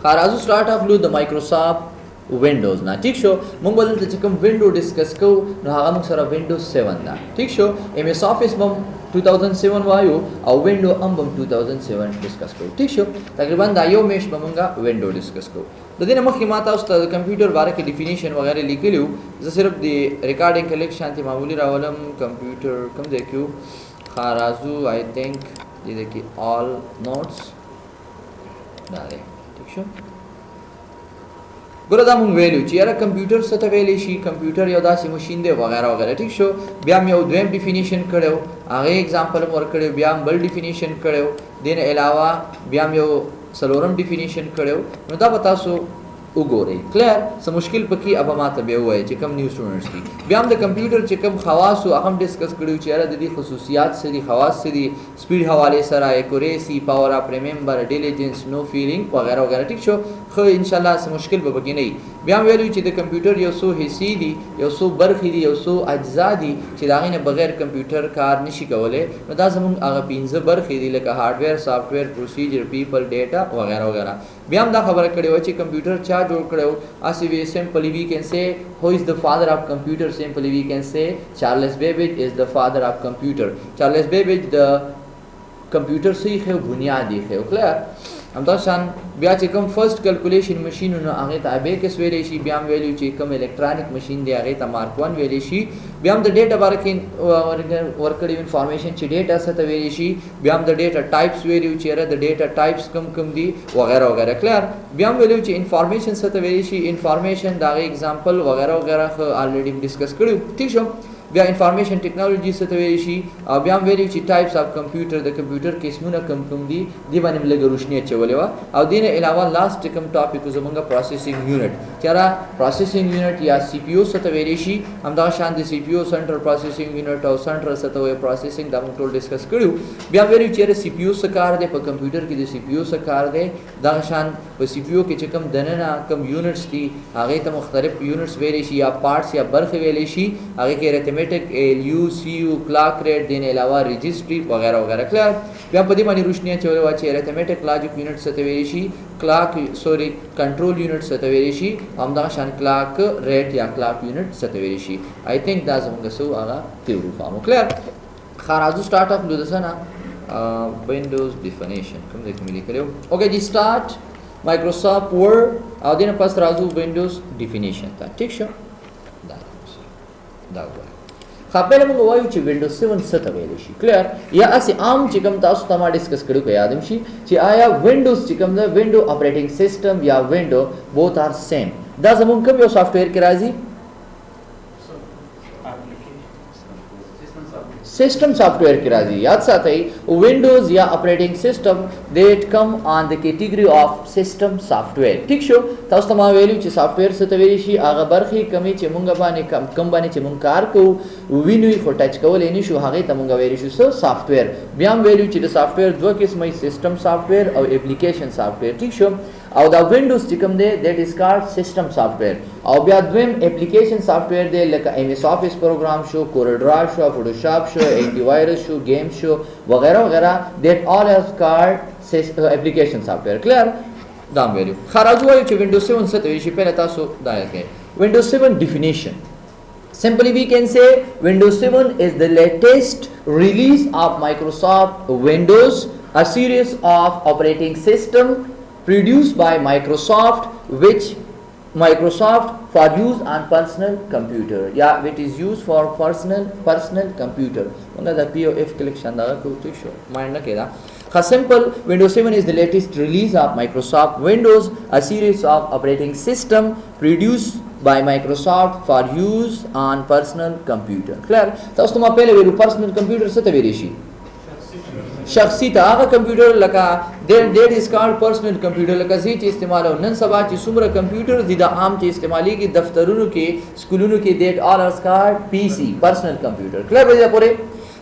خارازو سٹارټ اف لو د مایکروسافټ وینډوز نه ٹھیک شو مونږ ولته چې کوم وینډو ډیسکس کو نو هغه موږ سره وینډوز 7 ده ٹھیک شو ایم ایس افیس بم 2007 وایو او وینډو ام بم 2007 ډیسکس کو ٹھیک شو تقریبا دا یو میش بمونږه وینډو ډیسکس کو د دې نه مخکې ما تاسو ته د کمپیوټر باره کې ډیفینیشن وغیرہ لیکلیو زه صرف د ریکارډینګ کلیکشن ته معمولی راولم کمپیوټر کوم ځای کې خارازو آی تھنک دې کې آل نوټس دا دی ٹھیک شو ګوره دا مونږ ویلو چې یاره کمپیوټر څه ته ویلی شي کمپیوټر یو داسې ماشین دی وغیرہ وغیرہ ټیک شو بیا مې یو دویم ډیفینیشن کړو هغه اگزامپل مور کړو بیا بل ډیفینیشن کړو دین علاوه بیا مې یو سلورم ډیفینیشن کړو نو دا به تاسو وګورئ کلیر څه مشکل پکې اب ماته به وایي چې کم نیو سټوډنټس دي بیا هم د کمپیوټر چې کم خواص او هم ډیسکس کړو چې یاره د دې خصوصیات څه دي خواص څه دي سپیډ حواله سره ایکوریسی پاور اف ریمبر ډیلیجنس نو فیلینګ وغیرہ وغیرہ ټیک شو خو ان شاء الله څه مشکل به پکې نه بیا ویلو چې د کمپیوټر یو څو حصے دي یو څو برخې دي یو څو اجزا دي چې دا غینه بغیر کمپیوټر کار نشي کولای نو دا زموږ هغه 15 برخې دي لکه هارډویر سافټویر پروسیجر پیپل ډیټا وغیرہ وغیرہ بیا هم دا خبره کړې و چې کمپیوټر چا جوړ کړو اسی وی سمپلی وی کین سے who is the father of computer simply we can say Charles Babbage is the father of computer Charles Babbage the computer سے خو بنیادی خو کلیر همدا شان بیا چې کوم فرست کیلکولیشن ماشین نو هغه ته ابیکس ویلې شي بیا هم ویلو چې کوم الکترونیک ماشین دی هغه ته مارک 1 ویلې شي بیا هم د ډیټا باره کې ورکړی انفارمیشن چې ډیټا څه ته ویلې شي بیا هم د ډیټا ټایپس ویلو چې را د ډیټا ټایپس کم دي وغیرہ وغیرہ کلیر بیا هم ویلو چې انفارمیشن څه ته ویلې شي انفارمیشن دا ایگزامپل وغیرہ وغیرہ الریډي ډیسکس کړو ٹھیک شو بیا انفارمیشن ټیکنالوژي څه ته ویل شي او بیا هم ویل چې ټایپس اف کمپیوټر د کمپیوټر قسمونه کم دي دی باندې لږه روشنی چولې وا او دین علاوه لاست کوم ټاپک زمونږه پروسیسینګ یونټ چیرې پروسیسینګ یونټ یا سی پی یو څه ته ویل شي همدا شان د سی پی یو سنټرل پروسیسینګ یونټ او سنټرل څه ته وایي پروسیسینګ دا موږ ټول ډیسکس کړو بیا ویل چې سی پی یو څه کار دی په کمپیوټر کې د سی پی یو څه کار دی دا شان په سی پی یو کې چې کوم دننه کوم یونټس دي هغه ته مختلف یونټس ویل شي یا پارټس یا برخې ویل شي هغه کې ارثمیټک ال یو سی یو کلاک ریټ دین علاوه رجسټری وغیرہ وغیرہ کلیر بیا په دې باندې روشنی چولې وا چې ارثمیټک لاجیک یونټ څه ته ویل شي کلاک سوري کنټرول یونټ څه ته ویل شي همدا شان کلاک ریټ یا کلاک یونټ څه ته ویل شي آی تھنک دا زموږ سو هغه تیورو فارمو کلیر خارازو سٹارټ اف لودسنا وینډوز ډیفینیشن کوم ځای کې ملي کړو اوکے جی سٹارټ مایکروسافټ ورډ او دینه پس راځو وینډوز ډیفینیشن ته ټیک شو دا خپل موږ وایو چې وینډوز 7 څه ته ویل شي کلیر یا اسی عام چې کوم تاسو ته ما ډیسکس کړو کې یادم شي چې آیا وینډوز چې کوم دا وینډو اپریټینګ سیستم یا وینډو بوث آر سیم دا زموږ کوم یو سافټویر کې راځي system software की राजी याद साथ ही विंडोज या operating system that come on the category of system software ठीक शो तاسو ته ما ویلو چې سافټویر څه ته ویل شي هغه برخې کمی چې مونږ باندې کم باندې چې مونږ کار کوو وینوي خو ټچ کول نه شو هغه ته مونږ ویل شو سافټویر بیا هم ویلو چې د سافټویر دوه قسمه سیستم سافټویر او اپلیکیشن سافټویر ټیک شو او دا وینډوز چې کوم دی دیٹ از کارډ سیستم سافټویر او بیا دویم اپلیکیشن سافټویر دی لکه ایم ایس افیس پروګرام شو کورل ډرایو شو فوټوشاپ شو اینټي وایرس شو گیم شو وغیرہ وغیرہ دیٹ آل از کارډ اپلیکیشن سافټویر کلیر دا ویلو خارجو وایو چې وینډوز 7 څه ته ویل شي په تاسو دا یې وینډوز 7 ډیفینیشن Simply we can say Windows 7 is the latest release of Microsoft Windows, a series of operating system produced by Microsoft, which Microsoft for use on personal computer. Yeah, which is used for personal computer. Unga the POF collection da ko to show. Mind na keda. Simple Windows 7 is the latest release of Microsoft Windows, a series of operating system produced by Microsoft for use on personal computer. Clear? تاسو ته پہلے ویلو personal computer څه ته ویل شي شخصي ته هغه کمپیوټر لکه دیٹ از کارډ پرسنل کمپیوټر لکه زی چې استعمالو نن سبا چې څومره کمپیوټر دي د عام چې استعمالي کې دفترونو کې سکولونو کې دیٹ آل از کارډ پی سی پرسنل کمپیوټر کلیئر دی پوره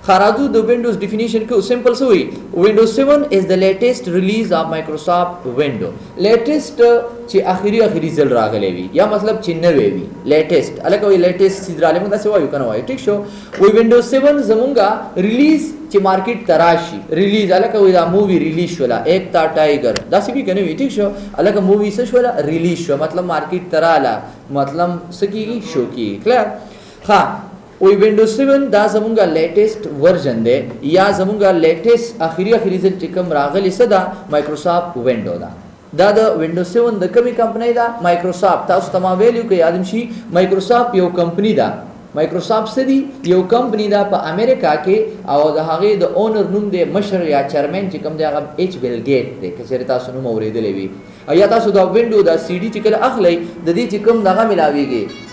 خارادو د وینډوز ډیفینیشن کو سمپل سوی وینډوز 7 از د لیټیسټ ریلیز اف مایکروسافت وینډو لیټیسټ چې اخیری ځل راغلی وي یا مطلب چې نوې وي لیټیسټ الکه وی لیټیسټ سیدراله موږ څه وایو کنه وایو ټیک شو وی وینډوز 7 زمونږه ریلیز چې مارکیټ تراشي ریلیز الکه وی دا مووی ریلیز شولا ایک تا ټایګر دا سی بي کنه وی ټیک شو الکه مووی څه شولا ریلیز شو مطلب مارکیټ تراله مطلب سکیږي شو کی کلیئر ها وی وینډوز 7 دا زمونږه لیټیسټ ورژن دی یا زمونږه لیټیسټ اخیری ځل چې کوم راغلی صدا مایکروسافت وینډو دا د وینډوز 7 د کومې کمپنۍ دا مایکروسافت تاسو تمام ویلیو کې یادم شي مایکروسافت یو کمپنی دا مایکروسافت سدي یو کمپنی دا په امریکا کې او د هغه د اونر نوم دی مشر یا چیرمن چې کوم دی هغه ایچ بیل ګیټ دی که چېرې تاسو نوم اورېدلی وي یا تاسو دا وینډو دا سی ډي چې کله اخلئ د دې چې کوم دغه ملاویږي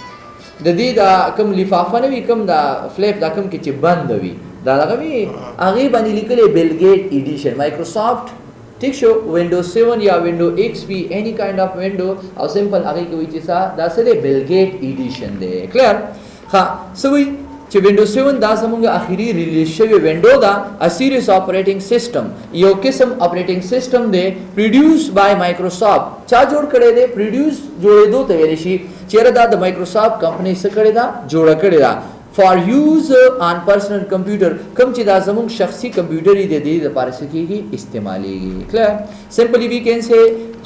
د دې دا کوم لفافه نه وي کوم دا فلیپ دا کوم کې چې بند وي دا دغه وي هغې باندې لیکلی بیل ګیټ ایډیشن مایکروسافت ٹھیک شو وینڈوز 7 یا وینڈو ایکس پی اینی کائنڈ آف وینڈو او سمپل هغه کې وی چې دا سره بیل ګیټ ایډیشن دی کلیر ها سوي چې وینډوز 7 دا زموږ اخیری ریلیز شوی وینډو دا ا سیریز اپریټینګ سیستم یو قسم اپریټینګ سیستم دی پروډوس بای مایکروسافت چا جوړ کړی دی پروډوس جوړېدو ته ویل شي چیرې دا د مایکروسافت کمپنۍ څخه کړی دا جوړ کړی دا for use on personal computer کوم چې دا زموږ شخصي کمپیوټر دی د دې لپاره څه کیږي استعمالېږي کلیر سمپلی وی کین سے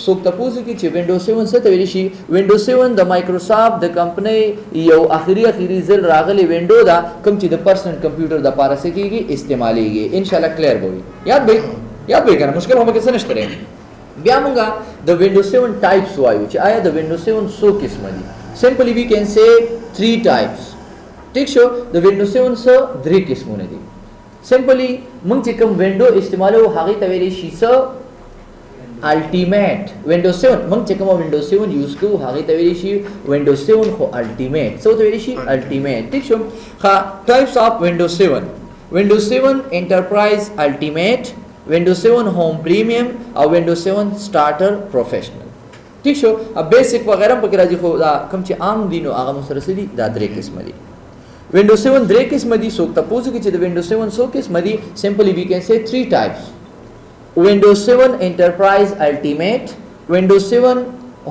څوک تاسو کې چې وینډوز 7 څه ته ویل شي وینډوز 7 د مایکروسافت د کمپنۍ یو اخیری ځل راغلی وینډو دا کوم چې د پرسنل کمپیوټر د لپاره څه کیږي استعمالېږي ان شاء الله کلیر وي یاد به کنه مشکل هم کې څه نشته بیا موږ د وینډوز 7 ټایپس وایو چې آیا د وینډوز 7 څو قسم دي سمپلی وی کین سے 3 ټایپس ٹھیک شو د وینډوز 7 سره درې قسمونه دي سمپلی موږ چې کوم وینډو استعمالو هغه ته ویل شي سو الټیمیټ وینډوز 7 موږ چې کوم وینډوز 7 یوز کوو هغه ته ویل شي وینډوز 7 خو الټیمیټ څه ته ویل شي الټیمیټ ٹھیک شو ها ټایپس اف وینډوز 7 وینډوز 7 انټرپرایز الټیمیټ وینډوز 7 ہوم پریمیم او وینډوز 7 سٹارټر پروفیشنل ٹھیک شو اب بیسک وغیرہ پکې راځي خو دا کوم چې عام دي نو هغه مسره دي دا درې قسم دي Windows 7 درې قسم دي څوک تاسو کې چې د Windows 7 څو قسم دي simply we can say 3 types Windows 7 Enterprise Ultimate Windows 7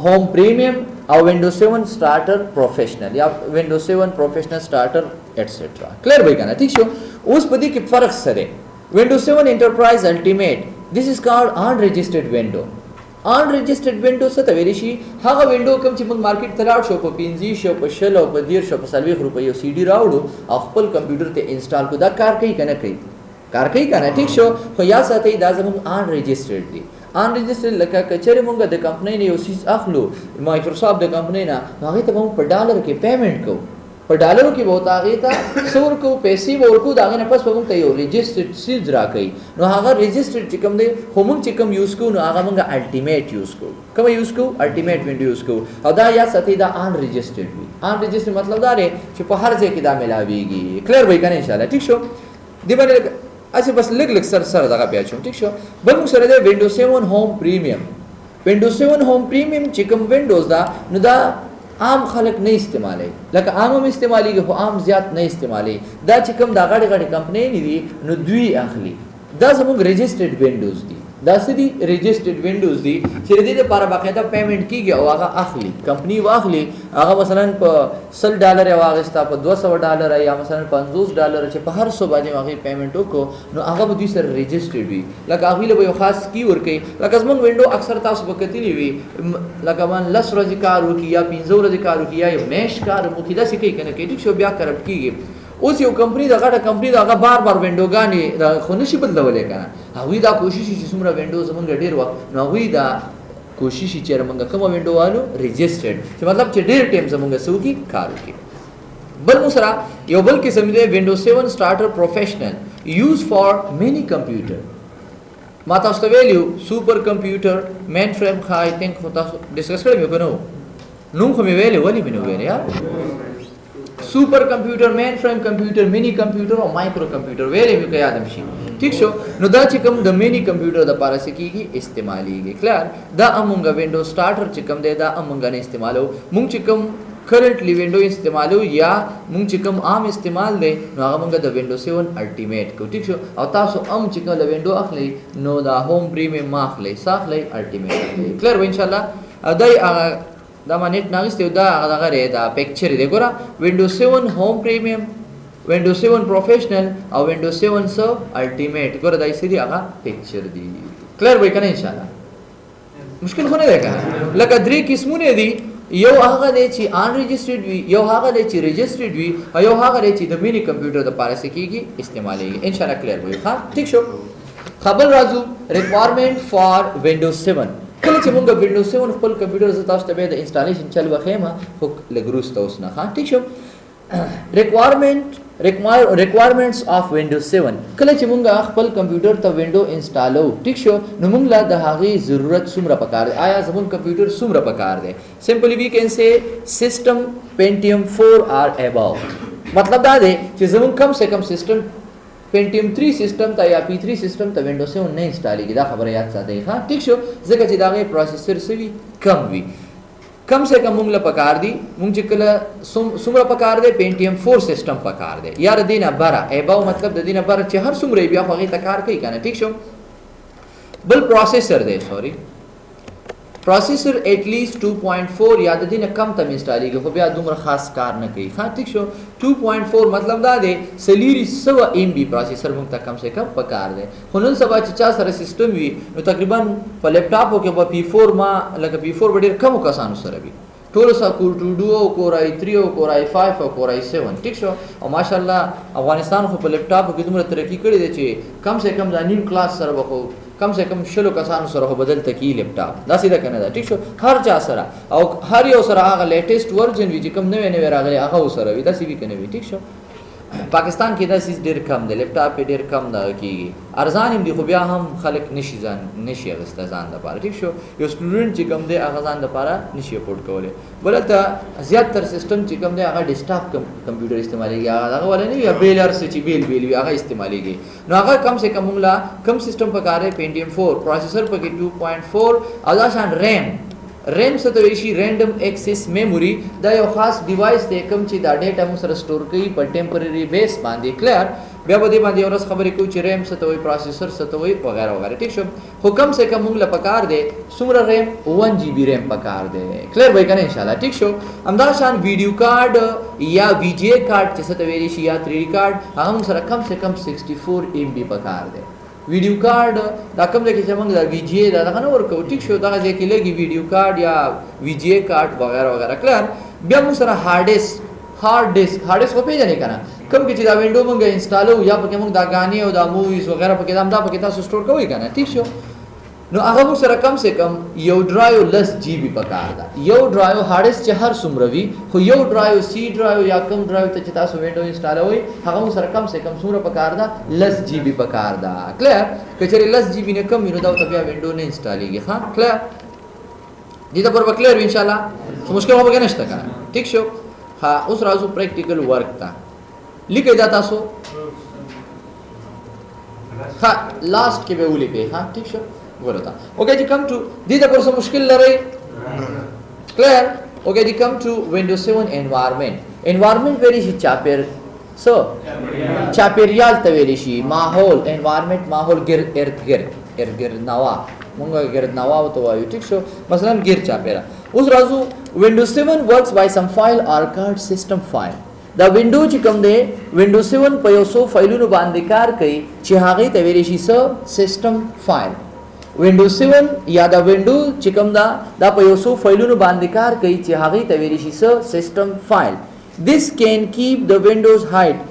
Home Premium او Windows 7 Starter Professional یا Windows 7 Professional Starter etc clear وای کنه ٹھیک شو اوس په دې کې فرق سره Windows 7 Enterprise Ultimate this is called unregistered window unregistered window څه ته ویل شي هغه وینډو کوم چې موږ مارکیټ ته لاړ شو په 15 شو په 60 او په 10 شو په 40 روپیو یو سی ډي راوړو او خپل کمپیوټر ته انسټال کو دا کار کوي کنه ټیک شو خو یا ساتي دا زموږ unregistered دي unregistered لکه کچره موږ د کمپنۍ نه یو سیس اخلو مایکروسافت د کمپنۍ نه هغه ته موږ په ډالر کې پیمنٹ کوو په ډالرو کې به هغه ته 100 کو پیسې ورکو دا غنه پس په موږ ته یو ريجسترډ سیز راکې نو هغه ريجسترډ چې کوم دی هم چې کوم یوز کو نو هغه موږ الټیمیټ یوز کو کوم یوز کو الټیمیټ وینډو یوز کو او دا یا ساتي دا ان ريجسترډ وي ان ريجسترډ مطلب دا دی چې په هر ځای کې دا ملاويږي کلیر وای کنه ان شاء الله ٹھیک شو دی باندې اسی بس لګ سر دغه بیا چوم ٹھیک شو بل موږ سره دی وینډوز 7 ہوم پریمیم وینډوز 7 ہوم پریمیم چې کوم وینډوز دا نو دا عام خلک نه استعمالي لکه عام هم استعمالي خو عام زیات نه استعمالي دا چې کوم دا غړي کمپنۍ نه دي نو دوی اخلي دا زموږ ريجسترډ وینډوز دي دا سدي ريجسترډ وینډوز دي چې د دې لپاره باقاعده پیمنٹ کیږي او هغه اخلي کمپنۍ واخلي هغه مثلا په $100 واغستا په $200 یا مثلا $50 چې په هر څه باندې هغه پیمنٹ وکړو نو هغه به دوی سره ريجسترډ وي لکه هغه له یو خاص کی ورکي لکه زموږ وینډو اکثر تاسو وکړلی وي لکه من لس ورځې کار وکي یا 15 ورځې کار وکي یا میش کار وکي دا څه کوي کنه کې ټیک شو بیا کرپټ کیږي اوس یو کمپنی دا غټه کمپنی دا بار وینډوګانی دا خو نشي بدلولې کنه هغه دا کوشش چې څومره وینډوز موږ ډیر وخت نو هغه دا کوشش چې موږ کوم وینډو والو ريجسترډ چې مطلب چې ډیر ټیم موږ سوي کار وکړي بل مسرا یو بل قسم دی وینډوز 7 سٹارټر پروفیشنل یوز فار مینی کمپیوټر ما تاسو ویلو سپر کمپیوټر مین فریم خای تھنک خو تاسو ډیسکس کړو کنه نو خو مې ویلې ولی مې نو ویلې یا سپر کمپیوټر مین فریم کمپیوټر مینی کمپیوټر او مایکرو کمپیوټر ویلې مې یادم شي ٹھیک شو نو دا چې کوم د مینی کمپیوټر د پاره سکیږي استعماليږي کلیر دا امونګه وینډوز سٹارټر چې کوم دی دا امونګه نه استعمالو مونږ چې کوم currently window इस्तेमाल या मूंग چې کوم عام استعمال دی نو هغه موږ د وینډو 7 الټیمیټ کو ټیک شو او تاسو چې کوم د وینډو اخلي نو دا هوم پریمیم ماخلي ساخلي الټیمیټ کلیر و ان شاء الله دای دا باندې ناغسته دا هغه غره دا پکچر دی ګوره وینډو 7 هوم پریمیم وینډو 7 پروفیشنل او وینډو 7 سو الټیمیټ ګوره دای سړي هغه پکچر دی کلیر وای کنه ان شاء الله مشکل خو نه دی کنه لکه درې قسمونه دي یو هغه دی چې ان ريجسترډ وي یو هغه دی چې ريجسترډ وي او یو هغه دی چې د مینی کمپیوټر د پاره سکیږي استعمالېږي ان شاء الله کلیر وي ها ٹھیک شو خبر راځو ریکوایرمنٹ فار وینډوز 7 کله چې موږ وینډوز 7 خپل کمپیوټر ز تاسو ته د انسټالیشن چل وخېما خو لګروس تاسو نه ها ٹھیک شو requirements of Windows 7 کله چې مونږ خپل کمپیوټر ته وینډو انسټالو ټیک شو نو مونږ لا د هغه ضرورت څومره پکار دی آیا زمون کمپیوټر څومره پکار دی سمپلی وی کین سے سیسٹم Pentium 4 or above مطلب دا دی چې زمون کم سے کم سیسٹم Pentium 3 سیسٹم ته یا P3 سیسٹم ته وینډو 7 نه انسټالیږي دا خبره یاد ساتئ ها ټیک شو ځکه چې دا غي پروسیسر سوي کم وي کم سے کم مونږ له پکار دی مونږ چې کله څومره پکار دی Pentium 4 سیسٹم پکار دی یار دینه بره ایباو مطلب د دینه بره چې هر څومره بیا خو غي تکار کوي کنه ټیک شو بل پروسیسر دی سوري پروسیسر ایٹ لیسٹ 2.4 یا د دینه کم تم انسټالیږي خو بیا دومره خاص کار نه کوي ها ټیک شو 2.4 مطلب دا دی سلیری 100 MB پروسیسر مونږ ته کم سے کم پکار دی خو نن سبا چې چا سره سیستم وي نو تقریبا په لپټاپو کې په P4 ما لکه P4 ډېر کم کسانو سره وي ټول سره کول ټو ډو کورای 3 او کورای 5 او کورای 7 ټیک شو او ماشاءالله افغانستان خو په لپټاپو کې دومره ترقی کړې ده چې کم سے کم د نیم کلاس سره وکړو کم سے کم شلو کسانو سره بدل تکي لپټاپ دا سیده کنه دا ټیک شو هر چا سره او هر یو سره هغه لیټیسټ ورژن وی چې کم نوې راغلي هغه سره وی دا سی وی کنه وی ټیک شو پاکستان کې دا سیس ډیر کم دی لپټاپ ډیر کم دا کیږي ارزان هم دی خو بیا هم خلک نشي غسته ځان د پاره ټیک شو یو سټوډنټ چې کم دی هغه ځان د پاره نشي افورد کوله بلته زیات تر سیستم چې کم دی هغه ډیسکټاپ کمپیوټر استعمالېږي هغه ولنه یا بیلر چې بیل هغه استعمالېږي نو هغه کم سے کم موږ کم سیستم پکاره Pentium 4 پروسیسر پکې 2.4 او دا شان ریم څه ته وایي شي رینډم ایکسس میموري دا یو خاص ډیوایس دی کوم چې دا ډیټا مو سره سٹور کوي په ټیمپرری بیس باندې کلیر بیا به دې باندې ورس خبرې کوي چې ریم څه ته وایي پروسیسر څه ته وایي وغیرہ وغیرہ ټیک شو خو کم سے کم موږ له پکار دی څومره ریم 1 GB ریم پکار دی کلیر وای کنه ان شاء الله ټیک شو همدا شان ویډیو کارت یا VGA کارت چې څه ته ویل شي یا 3D کارت هغه موږ سره کم سے کم 64 MB پکار دی ویډیو کارت دا کوم ځای کې چې موږ دا VGA دا نه ورکو ټیک شو دا ځای کې لګي ویډیو کارت یا VGA کارت وغیرہ وغیرہ کلیر بیا موږ سره هارد ډیسک خو پیژنې کنه کوم کې چې دا وینډو موږ انسټالو یا پکې موږ دا غانې او دا موویز وغیرہ پکې دا پکې تاسو سٹور کوئ کنه ټیک شو نو هغه موږ سره کم سے کم یو ډرایو لس GB پکار دا یو ډرایو هارد ډیسک چې هر څومره وي خو یو ډرایو سی ډرایو یا کم ډرایو ته چې تاسو وینډو انسټالوي هغه موږ سره کم سے کم څومره پکار دا لس GB پکار دا کلیر کچره لس GB نه کم وینډو دا بیا وینډو نه انسټالیږي ها کلیر دې ته پر کلیر ان شاء الله مشکل هوګه نشته کنه ټیک شو ها اوس راځو پریکټیکل ورک تا لیکه دا تاسو ها لاست کې به ولیکئ ها ټیک شو ورته اوکے جی کم ټو دې د پر مشکل لري کلیر اوکے جی کم ټو Windows 7 environment ویری شي چاپیریال ته ویلی شي ماحول environment ماحول ګرد نوا مونږه ګرد نوا او ته وایو ټیک شو مثلا ګر چاپیرا اوس راځو Windows 7 works by some file or card system file دا وینډو چې کوم دی Windows 7 په یو څو فایلونو باندې کار کوي چې هغه ته ویل شي سیستم فایل Windows 7 یا دا وینډو چې کوم دا په یو څو فایلونو باندې کار کوي چې هغه ته ویل شي سیستم فایل this can keep the windows hide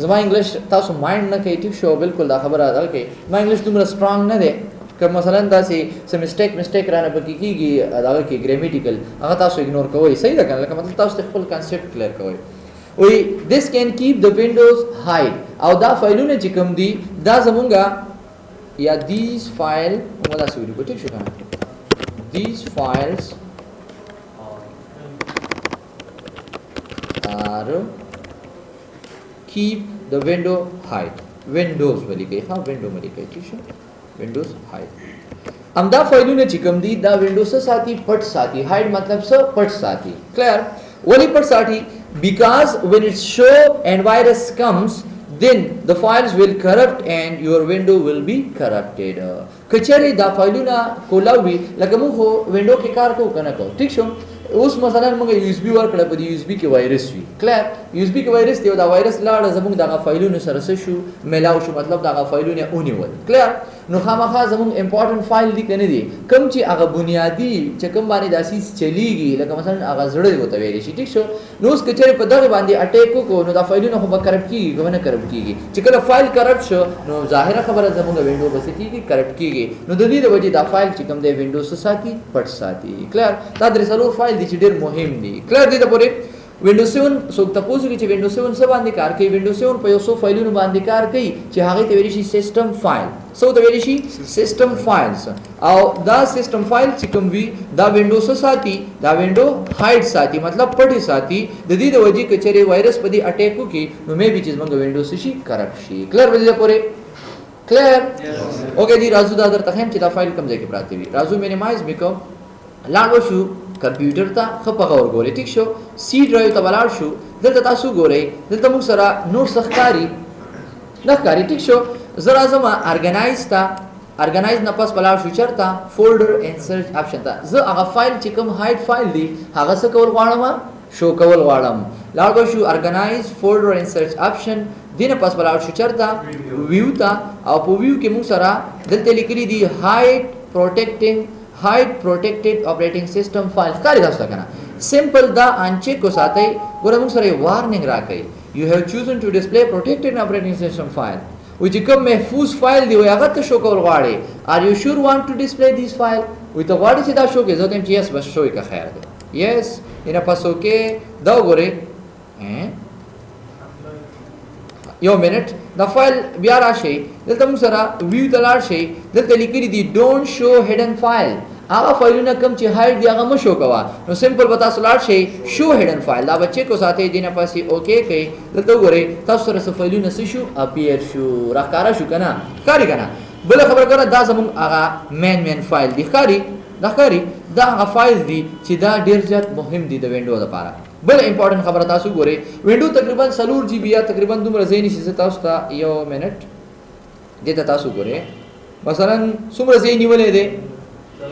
زما انګلیش تاسو مایند نه کوي ټیک شو بالکل دا خبره ده کې ما انګلیش دومره سترونګ نه دی که مثلا دا سي سم مسټیک رانه پکې کیږي دا کې ګرامټیکل هغه تاسو اګنور کوئ صحیح ده کنه لکه مطلب تاسو خپل کانسپټ کلیر کوئ وی this can keep the windows hide او دا فایلونه چې کوم دي دا زمونږه یا these file موږ تاسو ویډیو ټیک شو کنه these files are keep the window hide windows ولیکئ ها window ولیکئ ٹھیک شو windows hide امدا فایلونه چې کوم دي دا windows ساتي پټ ساتي hide مطلب څه پټ ساتي کلیر वली पट साथी because when it show and virus comes then the files will corrupt and your window will be corrupted. कचरे दा फाइलुना कोलावी लगे मुझे विंडो के कार को करना को ठीक शो उस मसलन मुझे USB वर्क लग पड़ी USB के वायरस भी क्लियर USB के वायरस दियो दा वायरस लाड़ जमुंग दागा फाइलुना सरसशु मिलाओ शु मतलब दागा फाइलुना उन्हें क्लियर नुखामा खा जमुंग इम्पोर्टेंट फाइल दी करने दी कम ची आगा बुनियादी चकम बानी दासी चलीगी लगे मसलन आगा जड़े होता है वेरिशी ठीक शो नुस कचरे पदारे बांधी अटैक को नु दा फाइलुना हो करप्ट की गवना करप्ट की चिकल फाइल करप्ट शो नु जाहिर खबर जमुंग विंडो बस की करप्ट की नु ददी द वजह दा फाइल चिकम दे विंडोज साथी पट साथी क्लियर तादरे सलो फाइल दी चिडेर मुहिम दी क्लियर दी द पोरे विंडोज 7 सो तपोज की विंडोज 7 से बांधी कार के विंडोज 7 पे सो फाइल नु बांधी कार कई चे हागे ते वेरिशी सिस्टम फाइल सो द वेरिशी सिस्टम फाइल्स और दा सिस्टम फाइल चिकम वी दा विंडोज साथी दा विंडो हाइड साथी मतलब पढ़ी साथी ददी द वजह के चरे वायरस पदी अटैक को की नु मे भी चीज मंग Windows she corrupt she clear वजह पोरे क्लियर ओके जी राजू दादर तखम चिता फाइल कम जाके प्राप्ति भी राजू मिनिमाइज बिको लागो शू कंप्यूटर ता खपा और गोरे ठीक शो सी ड्राइव ता बलार शू दल तासु गोरे दल तमु सरा नोट सखकारी नखकारी ठीक शो जरा जमा ऑर्गेनाइज ता ऑर्गेनाइज नपास बलार शू चरता फोल्डर एंड सर्च ऑप्शन ता ज आगा फाइल चिकम हाइड फाइल दी हागा स कवर वाड़मा शो कवर वाड़म लागो शू organize folder and search option दिन पास बलार शू चरता व्यू ता और पो व्यू के मु सरा दल ते लिखली दी hide protected operating system file कारी दास्ता कना सिंपल दा अनचेक को साथे गोरा मु सरे वार्निंग राखई you have chosen to display protected operating system file which come महफूज फाइल दी होया गत शो कर वाड़े are you sure want to display this file with द वाड़ी से दा शो के जोतेम यस बस शो का खैर दे यस इना पासो के दा गोरे यो मिनट द फाइल बियार आशे दल तम सरा व्यू तलार शे दल तलिकरी दी डोंट शो हिडन फाइल आगा फाइल न कम चे हाइड दिया गम शो कवा नो सिंपल बता सलार शे शो हिडन फाइल दा बच्चे को साथे दिन पासी ओके के दल तो गोरे तसर से फाइल न शो अपीयर शो राकारा शो कना कारी कना बले खबर करा दा जमुन आगा मेन फाइल दिखारी दाकारी दा आगा फाइल दी चिदा डेरजत मुहिम दी द विंडो दा पारा बड़े इंपॉर्टेंट खबर तासु गोरे विंडो तकरीबन सलूर जीबी या तकरीबन दुम रज़ेनी से तासु ता यो मिनट देता तासु गोरे मसलन सुम रज़ेनी वले दे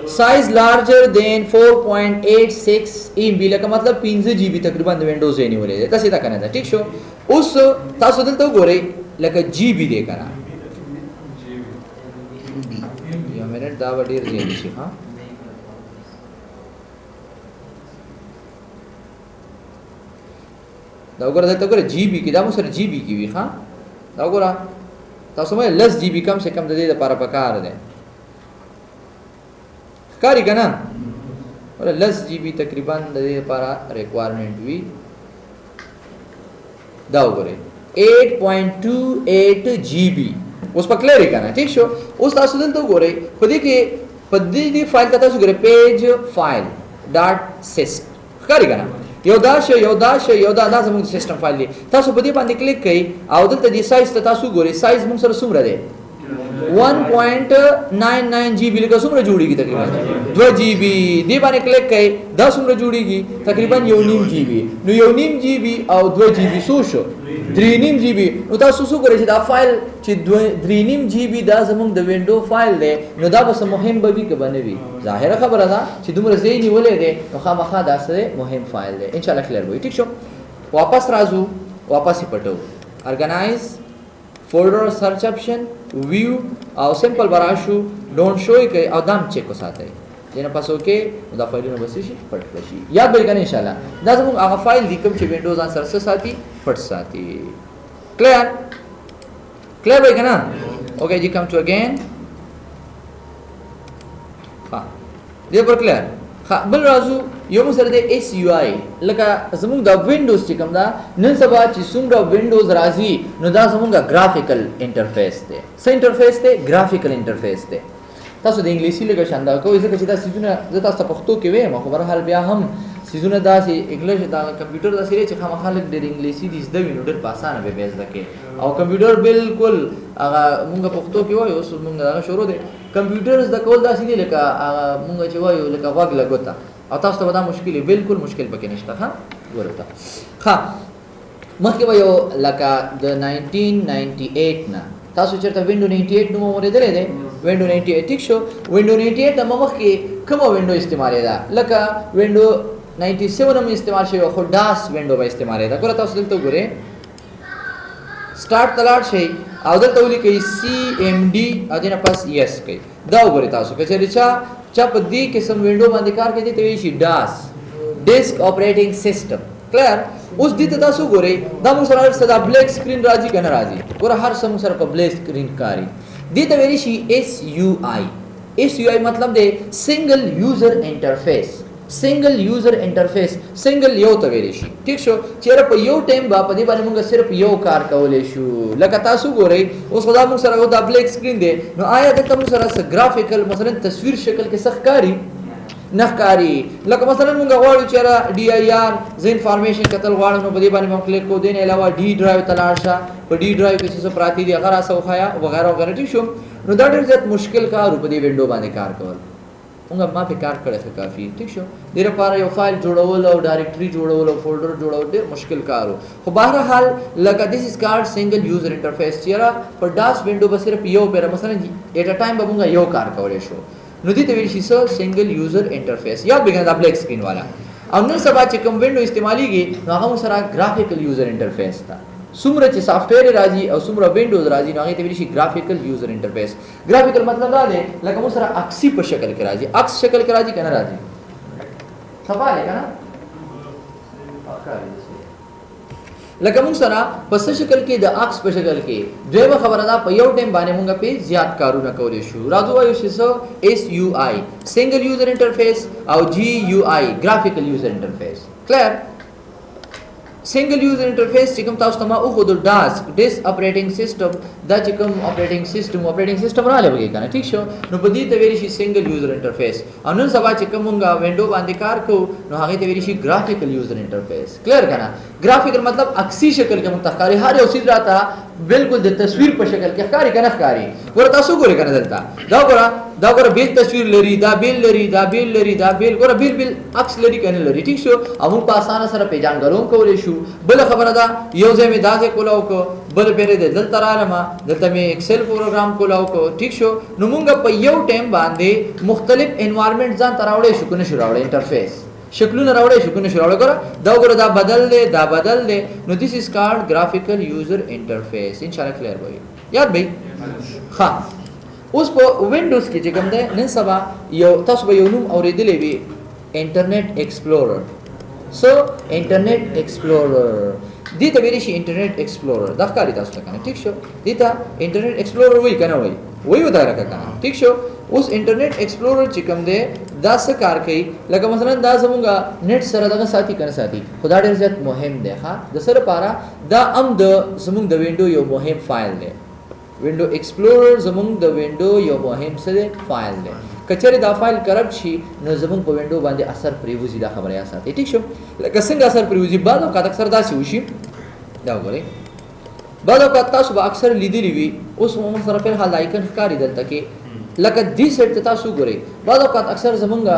साइज लार्जर देन 4.86 एमबी लका मतलब 15 जीबी तकरीबन विंडोज जेनी वले दे तसे ता कना था ठीक शो उस तासु दिल तो गोरे लका जीबी दे कना यो मिनट दा वडी रज़ेनी से हां दागोरा देता करे जीबी की दामो सर जीबी की भी हां दागोरा तासो में लस जीबी कम से कम दे दे पारा पकार दे कारी कना और लस जीबी तकरीबन दे पारा रिक्वायरमेंट भी दागोरे 8.28 जीबी उस पर क्लियर करना ठीक शो उस तासो दिल तो गोरे खुद के पद्दी दी फाइल का तासो गोरे पेज फाइल डॉट सिस कारी कना योदाश दा जमुन सिस्टम फाइल ली तासु बदी बांधी क्लिक कई आवदल तदी साइज तासु गोरे साइज मुंग सर सुमरा दे 1.99 जीबी लिखा सुमरा जुड़ेगी तकरीबन 2 जीबी दी बाने क्लिक कई 10 सुमरा जुड़ेगी तकरीबन योनीम जीबी नु योनीम जीबी और 2 जीबी सोशो 3 जीबी नु तासु सु गोरे दा फाइल ची 3 जीबी दा जमुन द विंडो फाइल दे नु दा बस मुहिम बबी के बनेवी जाहिर खबर था ची तुम रज़ेनी वले दे नु खामखा दा से मुहिम फाइल दे इंशाल्लाह क्लियर होई ठीक शो वापस राजू वापस ही पटो organise folder search option view और सिंपल बराशु डोंट शो के आदम चेक को साथ है जेना पास ओके दा फाइल न बस शी पट फशी याद बई कने इंशाल्लाह दा जमुन आगा फाइल दिकम चे विंडोज आंसर से साथी पट साथी क्लियर बई कना ओके जी कम टू अगेन हां दे पर क्लियर बल राजू यो मुसर दे एसयूआई लका जमुन दा विंडोज चिकम दा नन सबा ची सुमरा विंडोज राजी न दा जमुन गा ग्राफिकल इंटरफेस दे से इंटरफेस दे ग्राफिकल इंटरफेस दे तासु दे इंग्लिशी लगा शानदार को इसे कचिता सिजुना जता सपख्तो के वे मखो बरहाल बिया हम सिजुना दा से इंग्लिश दा कंप्यूटर दा सिरे चखा मखालक दे इंग्लिशी दिस द विंडो पासाना बे बेस दके और कंप्यूटर बिल्कुल आगा मुंगा पख्तो के वायो सु मुंगा दा शुरू दे कंप्यूटर्स दा कोल दा सिने लका मुंगा चवायो लका वाग लगोता और तास तो बड़ा मुश्किल है बिल्कुल मुश्किल बके निश्ता हां ورته ها مخکې به یو لکه د 1998 نه تاسو چېرته وینډو 98 نوم اورېدلی دی وینډو 98 ټیک شو وینډو 98 نه مخکې کومه وینډو استعمالېده لکه وینډو 97 هم استعمال شوی خو ډاس وینډو به استعمالېده ګوره تاسو دلته وګورئ سٹارټ تلاړ شئ او دلته ولیکئ CMD او دې نه پس yes کوئ دا وګورئ تاسو که چېرې چا په دې قسم وینډو باندې کار کوي ته وایي شي ډاس ډیسک اپریټینګ سیسټم کلیر اوس دې ته تاسو ګورئ دا موږ سره صدا بلیک سکرین راځي که نه راځي ګوره هر څه موږ سره په بلیک سکرین کاري دې ته ویلی شي SUI مطلب دی سنگل یوزر انټرفیس سنگل یوزر انټرفیس سنگل یو ته ویلی شي ٹھیک شو چیرې په یو ټایم با په دې باندې موږ صرف یو کار کولای شو لکه تاسو ګورئ اوس خدا موږ سره دا بلیک سکرین دی نو آیا دلته موږ سره ګرافیکل مثلا تصویر شکل کې سخت کاری نخکاری لکه مثلا موږ غواړو چې را DIR ز انفارمیشن کتل غواړو نو په دې باندې موږ کلیک کو دین علاوه D ډرایو ته لاړ شه په D ډرایو کې څه پراتی دي هغه راسه وخایا وغیرہ وغیرہ ټیک شو نو دا ډېر زیات مشکل کار په دې وینډو باندې کار کول موږ ما په کار کړی څه کافي ټیک شو ډېر لپاره یو فایل جوړول او ډایرکټري جوړول او فولډر جوړول ډېر مشکل کار وو خو بهر حال لکه دیس از کارډ سنگل یوزر انټرفیس چیرې په ډاس وینډو به صرف یو بیر مثلا ایټ ا ټایم به موږ یو کار کولای شو نو دې ته ویل شي سنگل یوزر انټرفیس یا بګنه دا بلیک سکرین والا او نن سبا چې کوم وینډو استعماليږي نو هغه سره ګرافیکل یوزر انټرفیس تا څومره چې سافټویر راځي او څومره وینډوز راځي نو هغه ته ویل شي ګرافیکل یوزر انټرفیس ګرافیکل مطلب دا دی لکه موږ سره عکسي په شکل کې راځي عکس شکل کې راځي کنه راځي سوال ہے کنه لکه موږ سره په شکل کې د عکس په شکل کې دویمه خبره ده په یو ټیم باندې موږ په زیات کارونه کولای شو راځو وایو چې SUI سنگل یوزر انټرفیس او GUI ګرافیکل یوزر انټرفیس کلیر سنگل یوزر انټرفیس چې کوم تاسو ته ما او خو د ډیسک اپریټینګ سیستم دا چې کوم اپریټینګ سیستم را لوي کنه ټیک شو نو په دې ته ویل شي سنگل یوزر انټرفیس او نن سبا چې کومه وینډو باندې کار کوو نو هغه ته ویل شي ګرافیکل یوزر انټرفیس کلیر کنه ګرافیکل مطلب عکسي شکل کې متخکاری هر یو چیز راته بالکل د تصویر په شکل کې ښکاری کنه ښکاری ور تاسو ګورئ کنه دلته دا ګوره بیل تصویر لري دا بیل لري دا بیل لري دا بیل ګوره بیل عکس لري کنه لري ټیک شو او په اسانه سره پیژانګلون کولای شو بل خبره ده یو ځای می داسې کولاو کو بل پیره د دلته رالما دلته می ایکسل پروګرام کولاو کو ټیک شو نو مونږ په یو ټایم باندې مختلف انوایرنمنت ځان تراوړې شو کنه شو راوړې انټرفیس شکلونه راوړې شو کنه شو راوړې ګوره دا بدل دی نو دیس از کارډ ګرافیکل یوزر انټرفیس ان شاء الله کلیر وي یاد به ها اوس په وینډوز کې چې کوم ده نن سبا یو تاسو به یو نوم اوریدلې وي انټرنیټ ایکسپلورر انټرنیټ ایکسپلورر دې ته ویل شي انټرنیټ ایکسپلورر دا ښکاري تاسو ته کنه ټیک شو دې ته انټرنیټ ایکسپلورر وایي کنه وایي ودا راکا کنه ټیک شو اوس انټرنیټ ایکسپلورر چې کوم ده دا څه کار کوي لکه مثلا دا زمونږه نت سره دغه ساتي کنه ساتي خدا ډېر زیات مهم دی ها د سره لپاره دا د زمونږ د وینډو یو مهم فایل دی وینډو ایکسپلورر زمونږ د وینډو یو مهم څه فایل دی کچره دا فایل کرپټ شي نو زمونږ په وینډو باندې اثر پریوزي دا خبره یا ساتي ټیک شو لکه څنګه اثر پریوزي بعد اوقات اکثر داسې وشي دا وګورئ بعد اوقات تاسو به اکثر لیدلی وي اوس موږ سره په حال آیکن ښکاری دلته کې لکه دې سیټ ته تاسو ګورئ بعد اوقات اکثر زمونږه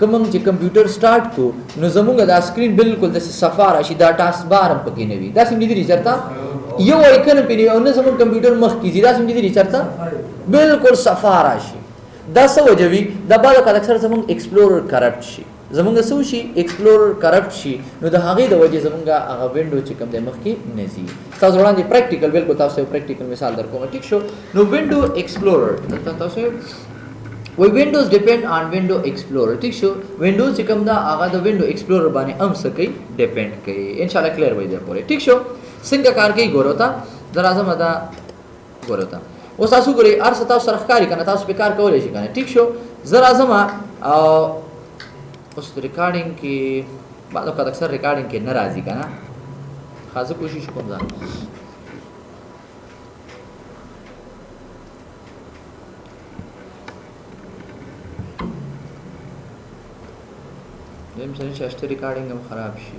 کوم چې کمپیوټر سٹارټ کو نو زمونږه دا سکرین بالکل د صفار شي دا ټاسک بار هم پکې نه وي دا سم لیدلی چرته یو آیکن په نه او زمونږ کمپیوټر مخ کې دا سم لیدلی چرته بالکل صفار شي دا څه وجوي دا بعد اوقات اکثر زمونږ ایکسپلورر کرپټ شي زمونږ څه شي ایکسپلورر کرپټ شي نو د هغې د وجې زمونږه هغه وینډو چې کوم دی مخکې نه ځي تاسو وړاندې پریکټیکل بالکل تاسو یو پریکټیکل مثال درکوم ټیک شو نو وینډو ایکسپلورر تاسو وی وینډوز ډیپند آن وینډو ایکسپلورر ټیک شو وینډوز چې کوم دا هغه د وینډو ایکسپلورر باندې هم څه کوي ډیپند کوي ان شاء الله کلیر وي دا پوره ټیک شو څنګه کار کوي ګورو تا درازم ادا ګورو تا اوس تاسو ګورئ ار تاسو سره ښکاری کنه تاسو په کار کولای شئ کنه ټیک شو زرا زما اوس ریکارډینګ کې بعد وخت اکثر ریکارډینګ کې ناراضي کنه خاصه کوشش کوم ځان دیم سره چې ریکارډینګ هم خراب شي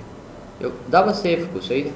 یو دا به سیف کو صحیح